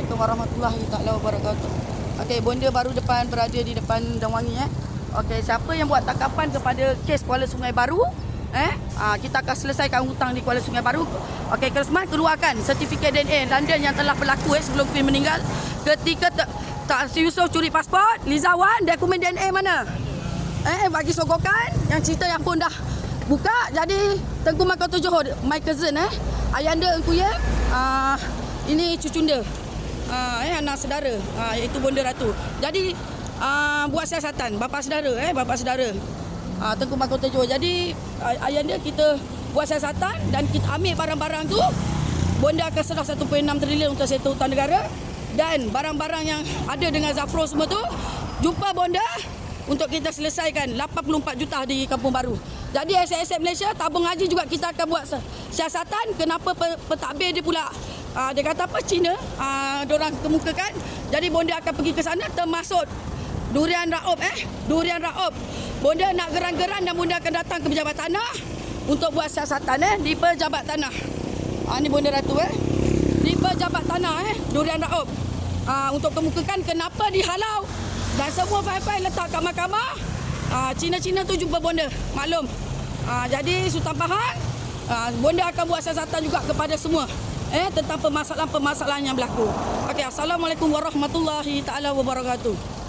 Assalamualaikum warahmatullahi taala wabarakatuh. Okey, bonda baru berada di depan Dan Wangi Okey, siapa yang buat tangkapan kepada kes Kuala Sungai Baru? Kita akan selesaikan hutang di Kuala Sungai Baru. Okey, Keresman keluarkan sertifikat DNA London yang telah berlaku sebelum Queen meninggal. Ketika Tak Yusof curi pasport, Liza Wan dokumen DNA mana? Bagi sogokan yang cerita yang pun dah buka. Jadi Tengku Mahkota Johor, my cousin ayanda Engku Ye, ini cucunda, anak saudara, iaitu Bonda Ratu. Jadi buat siasatan bapa saudara, Tengku Mahkota Johor. Jadi ayanda kita buat siasatan dan kita ambil barang-barang tu. Bonda akan serah 1.6 trilion untuk settle hutang negara. Dan barang-barang yang ada dengan Zafro semua tu, jumpa Bonda untuk kita selesaikan 84 juta di Kampung Baru. Jadi SSM Malaysia, tabung haji juga kita akan buat siasatan. Kenapa pentadbir dia pula, dia kata apa, Cina, diorang kemukakan. Jadi Bonda akan pergi ke sana, termasuk Durian Raub. Durian Raub. Bonda nak geran-geran dan Bonda akan datang ke pejabat tanah untuk buat siasatan di pejabat tanah. Ini Bonda Ratu di pejabat tanah Durian Raub, untuk kemukakan kenapa dihalau dan semua fail-fail letak kat mahkamah. Cina-Cina tu jumpa Bonda, maklum. Jadi Sultan Pahang, Bonda akan buat siasatan juga kepada semua tentang permasalahan-permasalahan yang berlaku. Okey, Assalamualaikum warahmatullahi taala wabarakatuh.